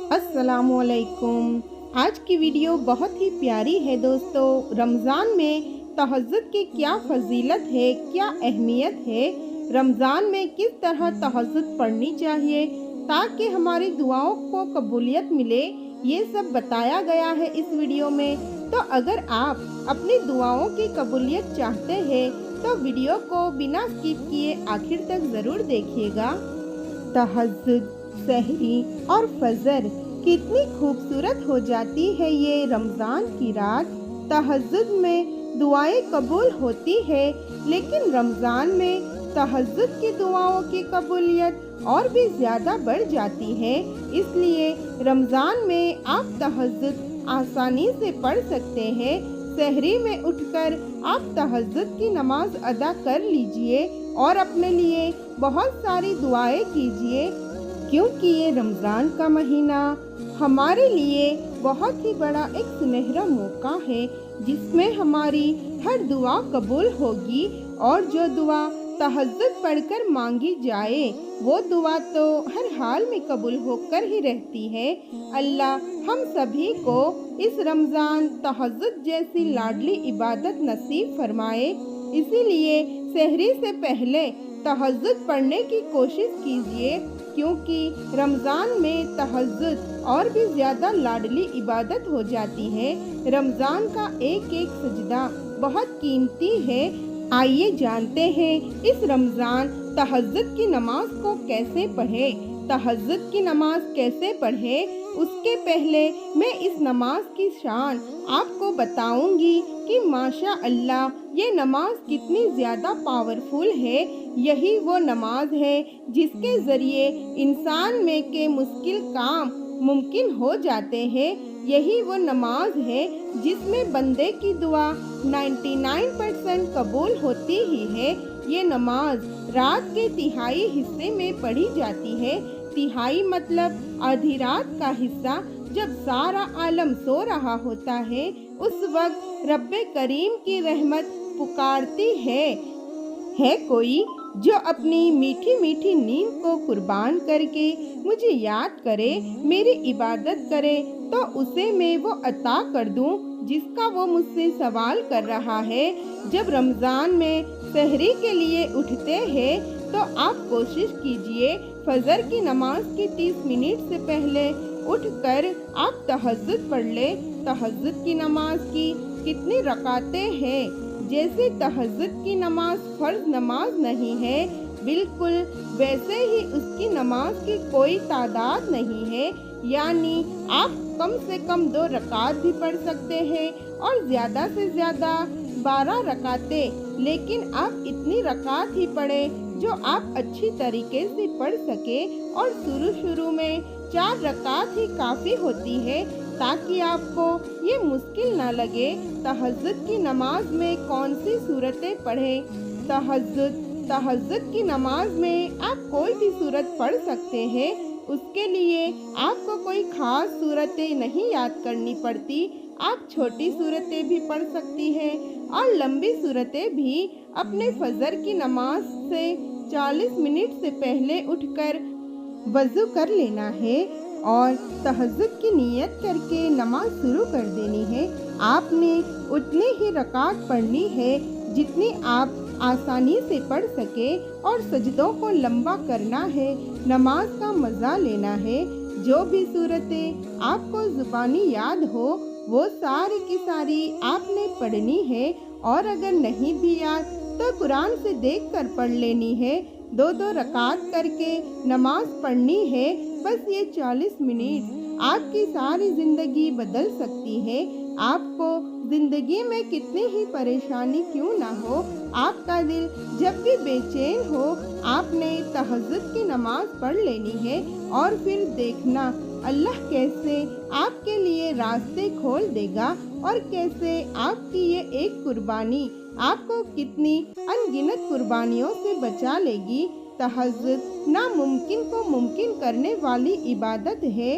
अस्सलाम वालेकुम। आज की वीडियो बहुत ही प्यारी है दोस्तों। रमज़ान में तहज्जुद की क्या फजीलत है, क्या अहमियत है, रमज़ान में किस तरह तहज्जुद पढ़नी चाहिए ताकि हमारी दुआओं को कबूलियत मिले, ये सब बताया गया है इस वीडियो में। तो अगर आप अपनी दुआओं की कबूलियत चाहते हैं तो वीडियो को बिना स्किप किए आखिर तक ज़रूर देखिएगा। तहज्जुद, सहरी और फजर कितनी खूबसूरत हो जाती है ये रमज़ान की रात। तहज्जुद में दुआएं कबूल होती है, लेकिन रमज़ान में तहज्जुद की दुआओं की कबूलियत और भी ज़्यादा बढ़ जाती है। इसलिए रमज़ान में आप तहज्जुद आसानी से पढ़ सकते हैं। सहरी में उठकर आप तहज्जुद की नमाज अदा कर लीजिए और अपने लिए बहुत सारी दुआएं कीजिए, क्योंकि ये रमज़ान का महीना हमारे लिए बहुत ही बड़ा एक सुनहरा मौका है जिसमें हमारी हर दुआ कबूल होगी। और जो दुआ तहज्जुद पढ़कर मांगी जाए वो दुआ तो हर हाल में कबूल होकर ही रहती है। अल्लाह हम सभी को इस रमज़ान तहज्जुद जैसी लाडली इबादत नसीब फरमाए। इसीलिए सहरी से पहले तहज्जुद पढ़ने की कोशिश कीजिए, क्योंकि रमज़ान में तहज्जुद और भी ज़्यादा लाडली इबादत हो जाती है। रमज़ान का एक एक सजदा बहुत कीमती है। आइए जानते हैं इस रमज़ान तहज्जुद की नमाज को कैसे पढ़ें। तहज्जुद की नमाज कैसे पढ़ें उसके पहले मैं इस नमाज की शान आपको बताऊंगी कि माशा अल्लाह ये नमाज कितनी ज़्यादा पावरफुल है। यही वो नमाज है जिसके ज़रिए इंसान में के मुश्किल काम मुमकिन हो जाते हैं। यही वो नमाज है जिसमें बंदे की दुआ 99% कबूल होती ही है। ये नमाज रात के तिहाई हिस्से में पढ़ी जाती है। तिहाई मतलब आधी रात का हिस्सा, जब सारा आलम सो रहा होता है। उस वक्त रब्बे करीम की रहमत पुकारती है कोई जो अपनी मीठी मीठी नींद को कुर्बान करके मुझे याद करे, मेरी इबादत करे, तो उसे मैं वो अता कर दूं जिसका वो मुझसे सवाल कर रहा है। जब रमज़ान में सहरी के लिए उठते हैं तो आप कोशिश कीजिए फजर की नमाज की 30 मिनट से पहले उठकर आप तहज्जुद पढ़ ले। तहज्जुद की नमाज की कितनी रकातें हैं? जैसे तहज्जुद की नमाज फर्ज नमाज नहीं है, बिल्कुल वैसे ही उसकी नमाज की कोई तादाद नहीं है। यानी आप कम से कम 2 रकात भी पढ़ सकते हैं और ज़्यादा से ज़्यादा 12 रकातें, लेकिन आप इतनी रकात ही पढ़ें जो आप अच्छी तरीके से पढ़ सके। और शुरू में 4 रकात ही काफ़ी होती है ताकि आपको ये मुश्किल ना लगे तहज्जुद की नमाज में कौन सी सूरतें पढ़ें। तहज्जुद की नमाज में आप कोई भी सूरत पढ़ सकते हैं। उसके लिए आपको कोई ख़ास सूरतें नहीं याद करनी पड़ती। आप छोटी सूरतें भी पढ़ सकती हैं और लंबी सूरतें भी। अपने फजर की नमाज से 40 मिनट से पहले उठकर वज़ू कर लेना है और तहज्जुद की नियत करके नमाज शुरू कर देनी है। आपने उतनी ही रकात पढ़नी है जितनी आप आसानी से पढ़ सके और सजदों को लंबा करना है। नमाज का मज़ा लेना है। जो भी सूरतें आपको ज़ुबानी याद हो वो सारी की सारी आपने पढ़नी है, और अगर नहीं भी याद तो कुरान से देखकर पढ़ लेनी है। 2 रकात करके नमाज पढ़नी है। बस ये 40 मिनट आपकी सारी ज़िंदगी बदल सकती है। आपको ज़िंदगी में कितनी ही परेशानी क्यों ना हो, आपका दिल जब भी बेचैन हो, आपने तहज्जुद की नमाज पढ़ लेनी है और फिर देखना अल्लाह कैसे आपके लिए रास्ते खोल देगा और कैसे आपकी ये एक कुर्बानी आपको कितनी अनगिनत कुर्बानियों से बचा लेगी। तहज्जुद नामुमकिन को मुमकिन करने वाली इबादत है,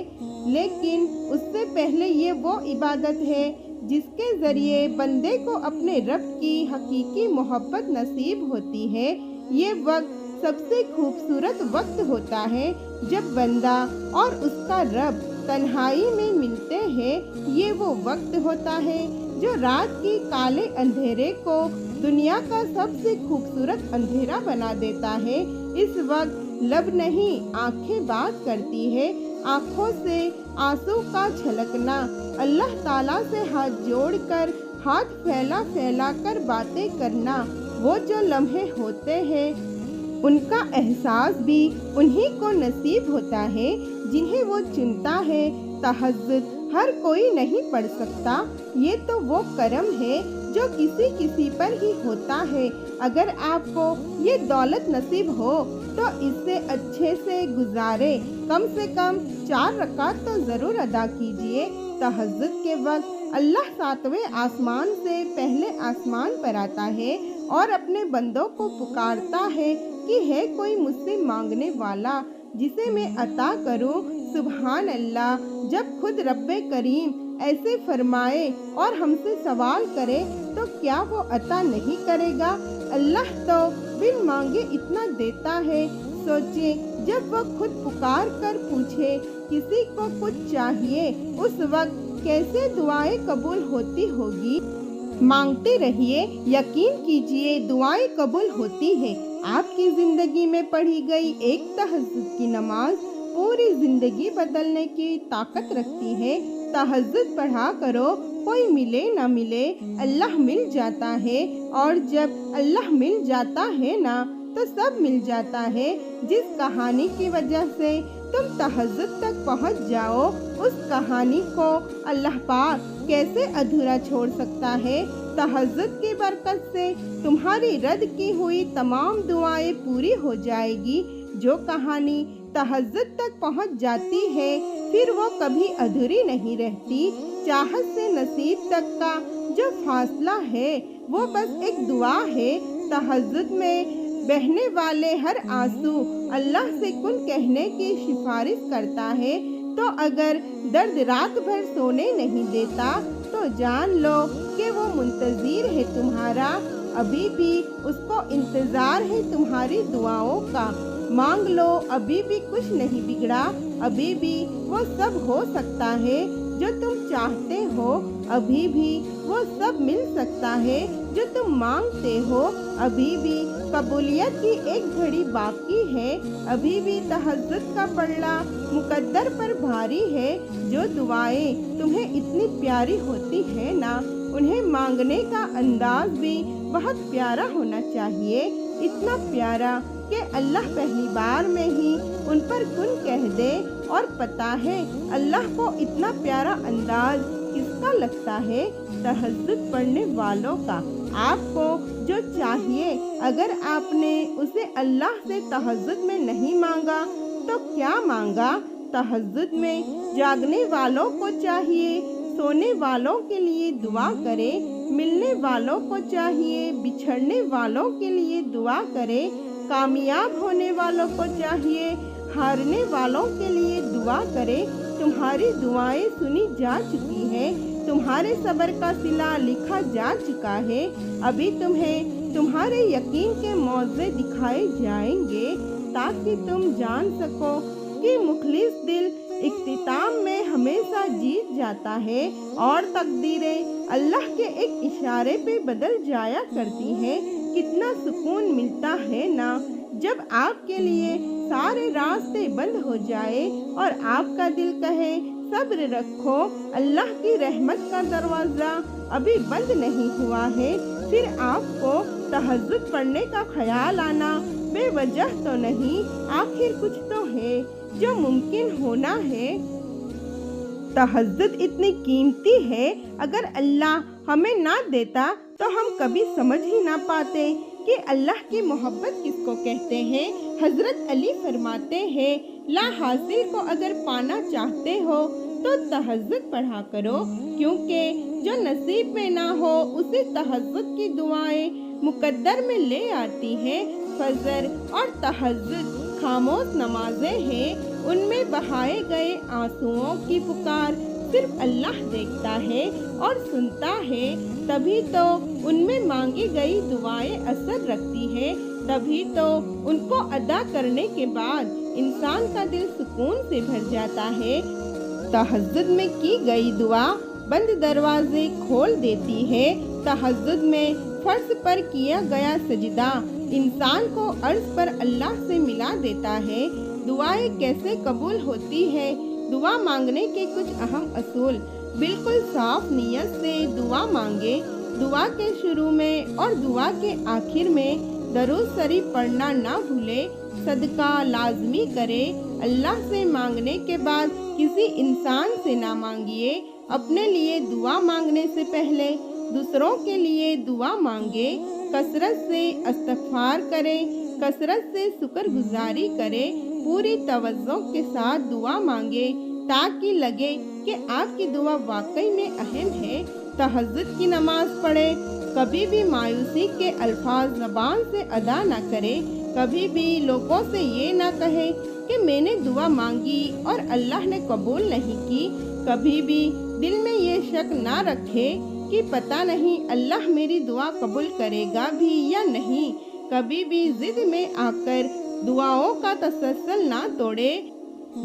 लेकिन उससे पहले ये वो इबादत है जिसके ज़रिए बंदे को अपने रब की हकीकी मोहब्बत नसीब होती है। ये वक्त सबसे खूबसूरत वक्त होता है जब बंदा और उसका रब तन्हाई में मिलते हैं, ये वो वक्त होता है जो रात की काले अंधेरे को दुनिया का सबसे खूबसूरत अंधेरा बना देता है। इस वक्त लब नहीं आंखें बात करती है, आंखों से आंसू का छलकना, अल्लाह ताला से हाथ जोड़कर हाथ फैला फैला कर बातें करना, वो जो लम्हे होते हैं उनका एहसास भी उन्हीं को नसीब होता है जिन्हें वो चुनता है। तहज्जुद हर कोई नहीं पढ़ सकता, ये तो वो करम है जो किसी किसी पर ही होता है। अगर आपको ये दौलत नसीब हो तो इससे अच्छे से गुजारे, कम से कम 4 रकात तो ज़रूर अदा कीजिए। तहज्जुद के वक्त अल्लाह 7वें आसमान से पहले आसमान पर आता है और अपने बंदों को पुकारता है कि है कोई मुझसे मांगने वाला जिसे मैं अता करूं। सुभान अल्लाह, जब खुद रब्बे करीम ऐसे फरमाए और हमसे सवाल करे तो क्या वो अता नहीं करेगा। अल्लाह तो बिन मांगे इतना देता है। सोचिए, जब वो खुद पुकार कर पूछे किसी को कुछ चाहिए, उस वक्त कैसे दुआएं कबूल होती होगी। मांगते रहिए, यकीन कीजिए दुआएं कबूल होती है। आपकी जिंदगी में पढ़ी गई एक तहज्जुद की नमाज पूरी जिंदगी बदलने की ताकत रखती है। तहज्जुद पढ़ा करो, कोई मिले ना मिले अल्लाह मिल जाता है, और जब अल्लाह मिल जाता है ना तो सब मिल जाता है। जिस कहानी की वजह से तुम तहज्जुद तक पहुंच जाओ, उस कहानी को अल्लाह पाक कैसे अधूरा छोड़ सकता है। तहज्जुद की बरकत से तुम्हारी रद्द की हुई तमाम दुआएं पूरी हो जाएगी। जो कहानी तहज्जुद तक पहुंच जाती है फिर वो कभी अधूरी नहीं रहती। चाहत से नसीब तक का जो फासला है वो बस एक दुआ है। तहज्जुद में बहने वाले हर आंसू अल्लाह से कुन कहने की सिफारिश करता है। तो अगर दर्द रात भर सोने नहीं देता तो जान लो कि वो मुंतज़िर है तुम्हारा, अभी भी उसको इंतज़ार है तुम्हारी दुआओं का। मांग लो, अभी भी कुछ नहीं बिगड़ा, अभी भी वो सब हो सकता है जो तुम चाहते हो, अभी भी वो सब मिल सकता है जो तुम मांगते हो, अभी भी कबूलियत की एक घड़ी बाकी है, अभी भी तहज्जुद का पलड़ा मुकद्दर पर भारी है। जो दुआएं तुम्हें इतनी प्यारी होती है ना, उन्हें मांगने का अंदाज भी बहुत प्यारा होना चाहिए, इतना प्यारा कि अल्लाह पहली बार में ही उन पर कुन कह दे। और पता है अल्लाह को इतना प्यारा अंदाज किसका लगता है? तहज्जुद पढ़ने वालों का। आपको जो चाहिए अगर आपने उसे अल्लाह से तहज्जुद में नहीं मांगा तो क्या मांगा? तहज्जुद में जागने वालों को चाहिए सोने वालों के लिए दुआ करे, मिलने वालों को चाहिए बिछड़ने वालों के लिए दुआ करे, कामयाब होने वालों को चाहिए हारने वालों के लिए दुआ करे। तुम्हारी दुआएं सुनी जा चुकी है, तुम्हारे सब्र का सिला लिखा जा चुका है। अभी तुम्हें तुम्हारे यकीन के मौज़े दिखाए जाएंगे ताकि तुम जान सको कि मुखलिस दिल इख्तिताम में हमेशा जीत जाता है और तकदीरें अल्लाह के एक इशारे पे बदल जाया करती हैं। कितना सुकून मिलता है ना जब आपके लिए सारे रास्ते बंद हो जाए और आपका दिल कहे सब्र रखो, अल्लाह की रहमत का दरवाज़ा अभी बंद नहीं हुआ है। फिर आपको तहज्जुद पढ़ने का ख्याल आना बेवजह तो नहीं, आखिर कुछ तो है जो मुमकिन होना है। तहज्जुद इतनी कीमती है, अगर अल्लाह हमें ना देता तो हम कभी समझ ही ना पाते कि अल्लाह की मोहब्बत किसको कहते हैं। हज़रत अली फरमाते हैं, ला हासिल को अगर पाना चाहते हो तो तहज्जुद पढ़ा करो, क्योंकि जो नसीब में ना हो उसे तहज्जुद की दुआएं मुकद्दर में ले आती हैं। फजर और तहज्जुद खामोश नमाजें हैं, उनमें बहाए गए आंसुओं की पुकार सिर्फ अल्लाह देखता है और सुनता है। तभी तो उनमें मांगी गई दुआएं असर रखती है, तभी तो उनको अदा करने के बाद इंसान का दिल सुकून से भर जाता है। तहज्जुद में की गई दुआ बंद दरवाजे खोल देती है। तहज्जुद में फर्श पर किया गया सजदा इंसान को अर्श पर अल्लाह से मिला देता है। दुआएं कैसे कबूल होती है? दुआ मांगने के कुछ अहम असूल। बिल्कुल साफ नियत से दुआ मांगे। दुआ के शुरू में और दुआ के आखिर में दरूद शरीफ पढ़ना ना भूले। सदका लाजमी करे। अल्लाह से मांगने के बाद किसी इंसान से ना मांगिए। अपने लिए दुआ मांगने से पहले दूसरों के लिए दुआ मांगे। कसरत से इस्तग़फ़ार करें। कसरत से शुक्रगुजारी करें। पूरी तवज्जो के साथ दुआ मांगे ताकि लगे कि आपकी दुआ वाकई में अहम है। तहज्जुद की नमाज पढ़े। कभी भी मायूसी के अल्फाज ज़बान से अदा ना करें। कभी भी लोगों से ये ना कहे कि मैंने दुआ मांगी और अल्लाह ने कबूल नहीं की। कभी भी दिल में ये शक ना रखे कि पता नहीं अल्लाह मेरी दुआ कबूल करेगा भी या नहीं। कभी भी जिद में आकर दुआओं का तसल्सल ना तोड़े।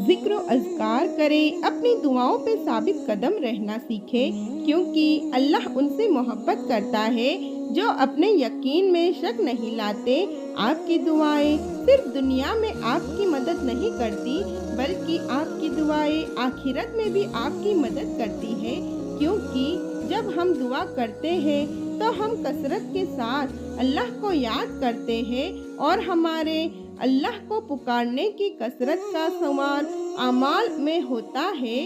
जिक्र अज़कार करे। अपनी दुआओं पे साबित कदम रहना सीखे, क्योंकि अल्लाह उनसे मोहब्बत करता है जो अपने यकीन में शक नहीं लाते। आपकी दुआएं सिर्फ दुनिया में आपकी मदद नहीं करती, बल्कि आपकी दुआएं आखिरत में भी आपकी मदद करती है। क्योंकि जब हम दुआ करते हैं तो हम कसरत के साथ अल्लाह को याद करते हैं और हमारे अल्लाह को पुकारने की कसरत का सवाल अमाल में होता है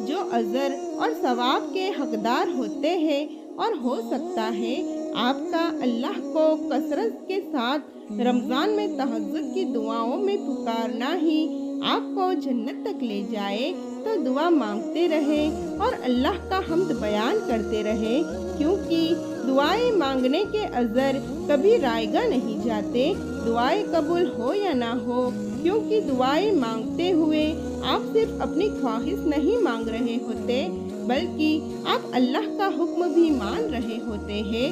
जो अजर और सवाब के हकदार होते हैं। और हो सकता है आपका अल्लाह को कसरत के साथ रमज़ान में तहज्जुद की दुआओं में पुकारना ही आपको जन्नत तक ले जाए। तो दुआ मांगते रहे और अल्लाह का हम्द बयान करते रहे, क्योंकि दुआएं मांगने के अजर कभी रायगा नहीं जाते। दुआएं कबूल हो या ना हो, क्योंकि दुआएं मांगते हुए आप सिर्फ अपनी ख्वाहिश नहीं मांग रहे होते, बल्कि आप अल्लाह का हुक्म भी मान रहे होते हैं।